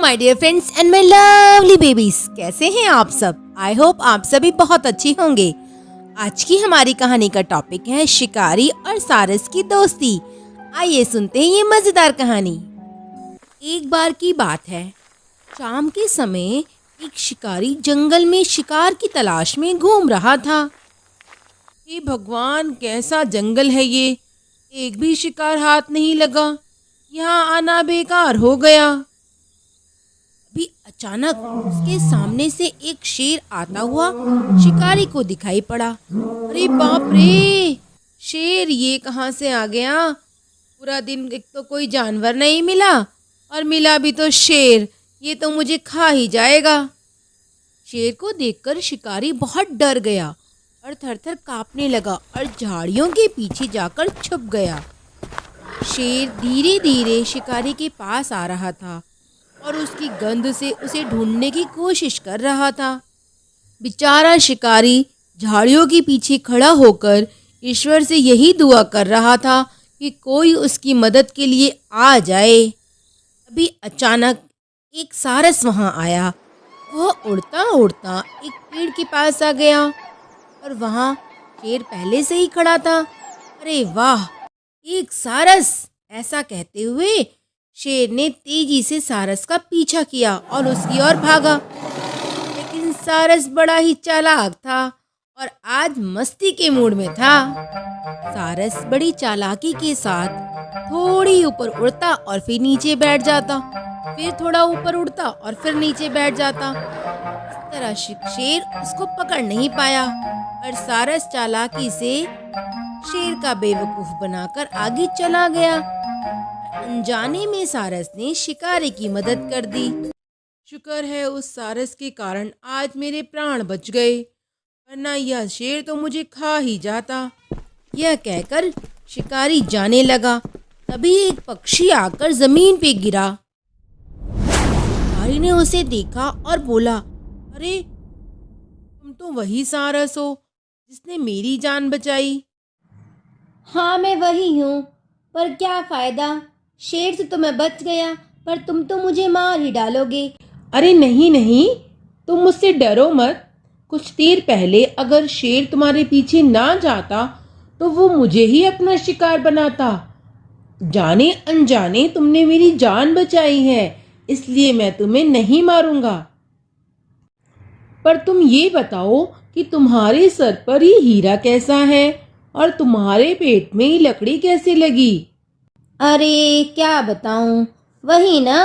My dear friends and my lovely babies, कैसे हैं आप सब। आई होप आप सभी बहुत अच्छी होंगे। आज की हमारी कहानी का टॉपिक है शिकारी और सारस की दोस्ती। आइए सुनते हैं ये मजेदार कहानी। एक बार की बात है, शाम के समय एक शिकारी जंगल में शिकार की तलाश में घूम रहा था। हे भगवान, कैसा जंगल है ये, एक भी शिकार हाथ नहीं लगा, यहाँ आना बेकार हो गया। अभी अचानक उसके सामने से एक शेर आता हुआ शिकारी को दिखाई पड़ा। अरे बाप रे, शेर ये कहाँ से आ गया। पूरा दिन एक तो कोई जानवर नहीं मिला और मिला भी तो शेर, ये तो मुझे खा ही जाएगा। शेर को देखकर शिकारी बहुत डर गया और थर-थर कांपने लगा और झाड़ियों के पीछे जाकर छुप गया। शेर धीरे धीरे शिकारी के पास आ रहा था और उसकी गंध से उसे ढूंढने की कोशिश कर रहा था। बेचारा शिकारी झाड़ियों के पीछे खड़ा होकर ईश्वर से यही दुआ कर रहा था कि कोई उसकी मदद के लिए आ जाए। अभी अचानक एक सारस वहां आया। वह उड़ता उड़ता एक पेड़ के पास आ गया और वहां शेर पहले से ही खड़ा था। अरे वाह, एक सारस, ऐसा कहते हुए शेर ने तेजी से सारस का पीछा किया और उसकी ओर भागा। लेकिन सारस बड़ा ही चालाक था और आज मस्ती के मूड में था। सारस बड़ी चालाकी के साथ थोड़ी ऊपर उड़ता और फिर नीचे बैठ जाता, फिर थोड़ा ऊपर उड़ता और फिर नीचे बैठ जाता। इस तरह शेर उसको पकड़ नहीं पाया और सारस चालाकी से शेर का बेवकूफ बनाकर आगे चला गया। अनजाने में सारस ने शिकारी की मदद कर दी। शुक्र है उस सारस के कारण आज मेरे प्राण बच गए, वरना यह शेर तो मुझे खा ही जाता। यह कहकर शिकारी जाने लगा। तभी एक पक्षी आकर जमीन पे गिरा। शिकारी ने उसे देखा और बोला, अरे तुम तो वही सारस हो जिसने मेरी जान बचाई। हाँ, मैं वही हूँ, पर क्या फायदा, शेर से तो मैं बच गया, पर तुम तो मुझे मार ही डालोगे। अरे नहीं नहीं, तुम मुझसे डरो मत। कुछ देर पहले अगर शेर तुम्हारे पीछे ना जाता तो वो मुझे ही अपना शिकार बनाता। जाने अनजाने तुमने मेरी जान बचाई है, इसलिए मैं तुम्हें नहीं मारूंगा। पर तुम ये बताओ कि तुम्हारे सर पर ये हीरा कैसा है और तुम्हारे पेट में ये लकड़ी कैसे लगी? अरे क्या बताऊँ, वही ना,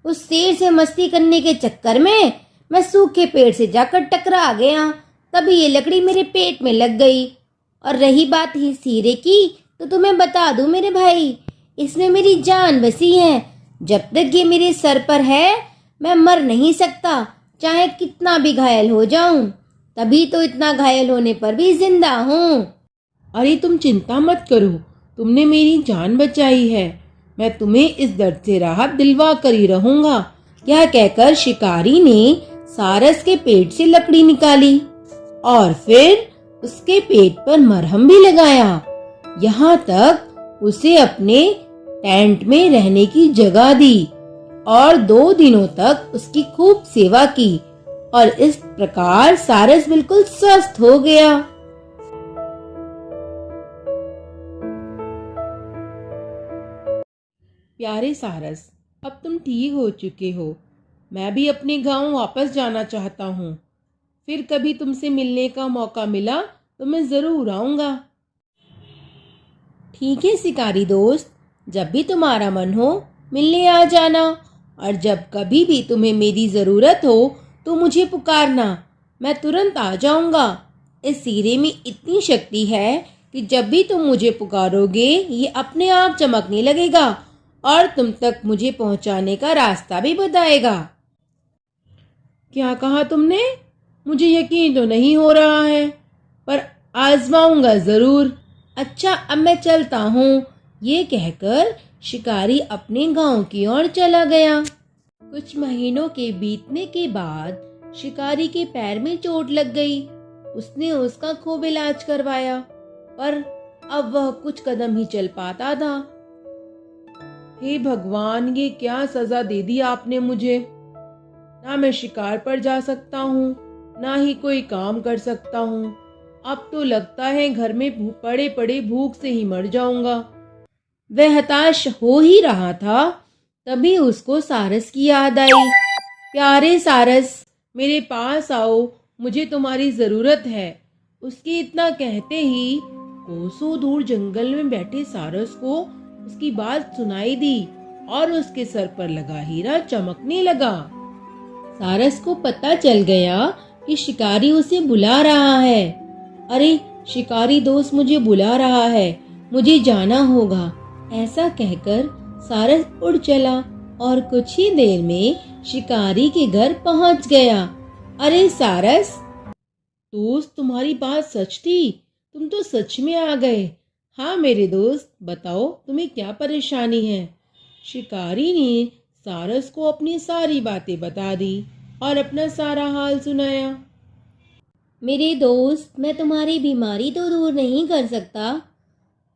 उस शेर से मस्ती करने के चक्कर में मैं सूखे पेड़ से जाकर टकरा गया, तभी ये लकड़ी मेरे पेट में लग गई। और रही बात ही हीरे की, तो तुम्हें बता दूं मेरे भाई, इसमें मेरी जान बसी है। जब तक ये मेरे सर पर है मैं मर नहीं सकता, चाहे कितना भी घायल हो जाऊं। तभी तो इतना घायल होने पर भी जिंदा हूँ। अरे तुम चिंता मत करो, तुमने मेरी जान बचाई है, मैं तुम्हें इस दर्द से राहत दिलवा कर ही रहूंगा। यह कहकर शिकारी ने सारस के पेट से लकड़ी निकाली और फिर उसके पेट पर मरहम भी लगाया। यहाँ तक उसे अपने टेंट में रहने की जगह दी और 2 दिनों तक उसकी खूब सेवा की और इस प्रकार सारस बिल्कुल स्वस्थ हो गया। प्यारे सारस, अब तुम ठीक हो चुके हो। मैं भी अपने गांव वापस जाना चाहता हूँ। फिर कभी तुमसे मिलने का मौका मिला तो मैं ज़रूर आऊँगा। ठीक है शिकारी दोस्त, जब भी तुम्हारा मन हो मिलने आ जाना, और जब कभी भी तुम्हें मेरी ज़रूरत हो तो मुझे पुकारना, मैं तुरंत आ जाऊंगा। इस हीरे में इतनी शक्ति है कि जब भी तुम मुझे पुकारोगे ये अपने आप चमकने लगेगा और तुम तक मुझे पहुंचाने का रास्ता भी बताएगा। क्या कहा तुमने? मुझे यकीन तो नहीं हो रहा है, पर आजमाऊंगा ज़रूर। अच्छा, अब मैं चलता हूँ। ये कहकर शिकारी अपने गांव की ओर चला गया। कुछ महीनों के बीतने के बाद शिकारी के पैर में चोट लग गई। उसने उसका खूब इलाज करवाया, पर अब वह कुछ कदम ही चल पाता था। हे भगवान, ये क्या सजा दे दी आपने मुझे। ना मैं शिकार पर जा सकता हूँ, ना ही कोई काम कर सकता हूँ। अब तो लगता है घर में पड़े पड़े भूख से ही मर जाऊंगा। वह हताश हो ही रहा था, तभी उसको सारस की याद आई। प्यारे सारस, मेरे पास आओ, मुझे तुम्हारी जरूरत है। उसके इतना कहते ही कोसों दूर जंगल में बैठे सारस को उसकी बात सुनाई दी और उसके सर पर लगा हीरा चमकने लगा। सारस को पता चल गया कि शिकारी उसे बुला रहा है। अरे, शिकारी दोस्त मुझे बुला रहा है, मुझे जाना होगा। ऐसा कहकर सारस उड़ चला और कुछ ही देर में शिकारी के घर पहुंच गया। अरे सारस दोस्त, तुम्हारी बात सच थी, तुम तो सच में आ गए। हाँ मेरे दोस्त, बताओ तुम्हें क्या परेशानी है। शिकारी ने सारस को अपनी सारी बातें बता दी और अपना सारा हाल सुनाया। मेरे दोस्त, मैं तुम्हारी बीमारी तो दूर नहीं कर सकता,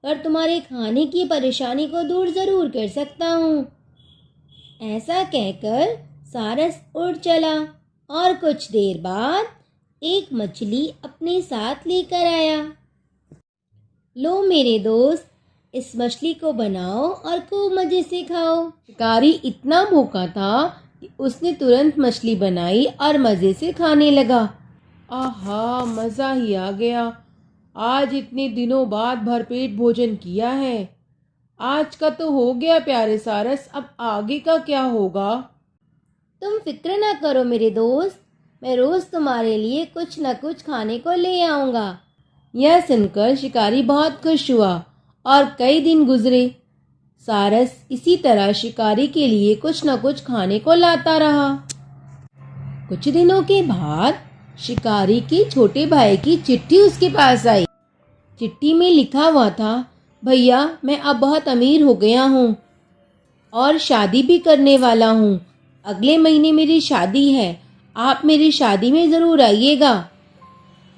पर तुम्हारे खाने की परेशानी को दूर जरूर कर सकता हूँ। ऐसा कहकर सारस उड़ चला और कुछ देर बाद एक मछली अपने साथ लेकर आया। लो मेरे दोस्त, इस मछली को बनाओ और खूब मजे से खाओ। शिकारी इतना भूखा था कि उसने तुरंत मछली बनाई और मजे से खाने लगा। आहा, मजा ही आ गया। आज इतने दिनों बाद भरपेट भोजन किया है। आज का तो हो गया प्यारे सारस, अब आगे का क्या होगा। तुम फिक्र ना करो मेरे दोस्त, मैं रोज तुम्हारे लिए कुछ न कुछ खाने को ले आऊंगा। यह सुनकर शिकारी बहुत खुश हुआ और कई दिन गुजरे। सारस इसी तरह शिकारी के लिए कुछ न कुछ खाने को लाता रहा। कुछ दिनों के बाद शिकारी के छोटे भाई की चिट्ठी उसके पास आई। चिट्ठी में लिखा हुआ था, भैया मैं अब बहुत अमीर हो गया हूँ और शादी भी करने वाला हूँ। अगले महीने मेरी शादी है, आप मेरी शादी में ज़रूर आइएगा।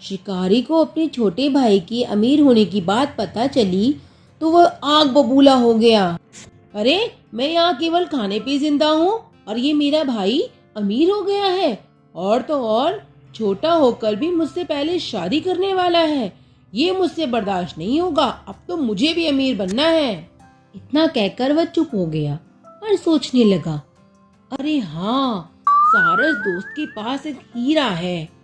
शिकारी को अपने छोटे भाई की अमीर होने की बात पता चली तो वह आग बबूला हो गया। अरे, मैं यहाँ केवल खाने पे जिंदा हूँ और ये मेरा भाई अमीर हो गया है, और तो और छोटा होकर भी मुझसे पहले शादी करने वाला है। ये मुझसे बर्दाश्त नहीं होगा, अब तो मुझे भी अमीर बनना है। इतना कहकर वह चुप हो गया और सोचने लगा, अरे हाँ, सारस दोस्त के पास एक हीरा है।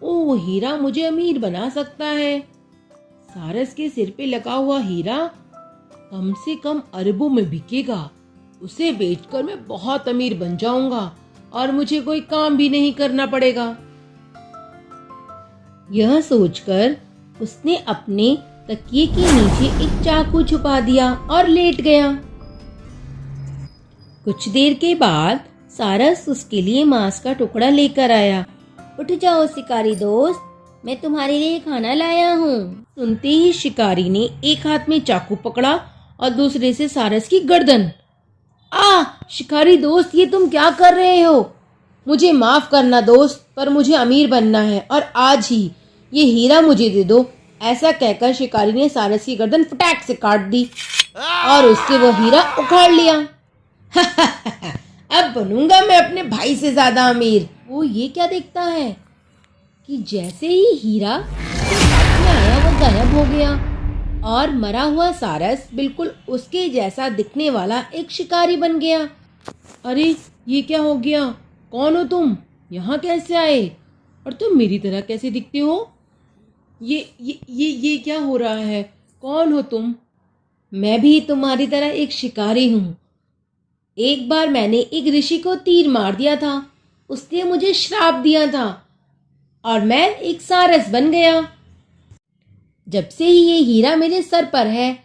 वो हीरा मुझे अमीर बना सकता है। सारस के सिर पे लगा हुआ हीरा कम से कम अरबों में बिकेगा। उसे बेचकर मैं बहुत अमीर बन जाऊंगा और मुझे कोई काम भी नहीं करना पड़ेगा। यह सोचकर उसने अपने तकिए के नीचे एक चाकू छुपा दिया और लेट गया। कुछ देर के बाद सारस उसके लिए मांस का टुकड़ा लेकर आया। उठ जाओ शिकारी दोस्त, मैं तुम्हारे लिए खाना लाया हूँ। सुनते ही शिकारी ने एक हाथ में चाकू पकड़ा और दूसरे से सारस की गर्दन। शिकारी दोस्त, ये तुम क्या कर रहे हो? मुझे माफ करना दोस्त, पर मुझे अमीर बनना है और आज ही ये हीरा मुझे दे दो। ऐसा कहकर शिकारी ने सारस की गर्दन फटाक से काट दी और उससे वो हीरा उखाड़ लिया। अब बनूंगा मैं अपने भाई से ज्यादा अमीर। वो ये क्या देखता है कि जैसे ही हीरा हाथ में आया वो गायब हो गया और मरा हुआ सारस बिल्कुल उसके जैसा दिखने वाला एक शिकारी बन गया। अरे, ये क्या हो गया? कौन हो तुम? यहाँ कैसे आए? और तुम मेरी तरह कैसे दिखते हो? ये क्या हो रहा है? कौन हो तुम? मैं भी तुम्हारी तरह एक शिकारी हूँ। एक बार मैंने एक ऋषि को तीर मार दिया था, उसने मुझे श्राप दिया था और मैं एक सारस बन गया। जब से ही ये हीरा मेरे सर पर है।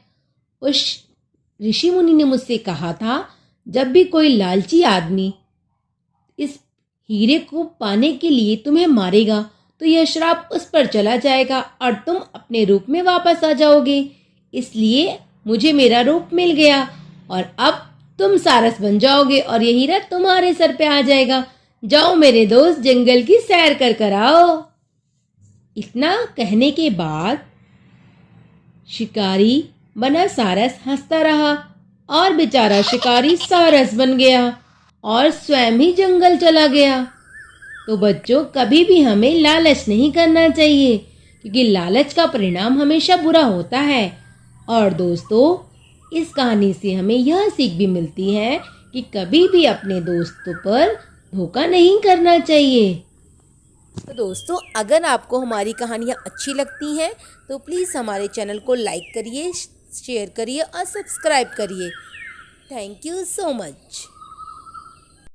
उस ऋषि मुनि ने मुझसे कहा था, जब भी कोई लालची आदमी इस हीरे को पाने के लिए तुम्हें मारेगा तो यह श्राप उस पर चला जाएगा और तुम अपने रूप में वापस आ जाओगे। इसलिए मुझे मेरा रूप मिल गया और अब तुम सारस बन जाओगे और ये हीरा तुम्हारे सर पे आ जाएगा। जाओ मेरे दोस्त, जंगल की सैर कर आओ। इतना कहने के बाद शिकारी बना सारस हंसता रहा और बेचारा शिकारी सारस बन गया और स्वयं ही जंगल चला गया। तो बच्चों, कभी भी हमें लालच नहीं करना चाहिए, क्योंकि लालच का परिणाम हमेशा बुरा होता है। और दोस्तों, इस कहानी से हमें यह सीख भी मिलती है कि कभी भी अपने दोस्तों पर धोखा नहीं करना चाहिए। तो दोस्तों, अगर आपको हमारी कहानियाँ अच्छी लगती हैं तो प्लीज़ हमारे चैनल को लाइक करिए, शेयर करिए और सब्सक्राइब करिए। Thank you so much.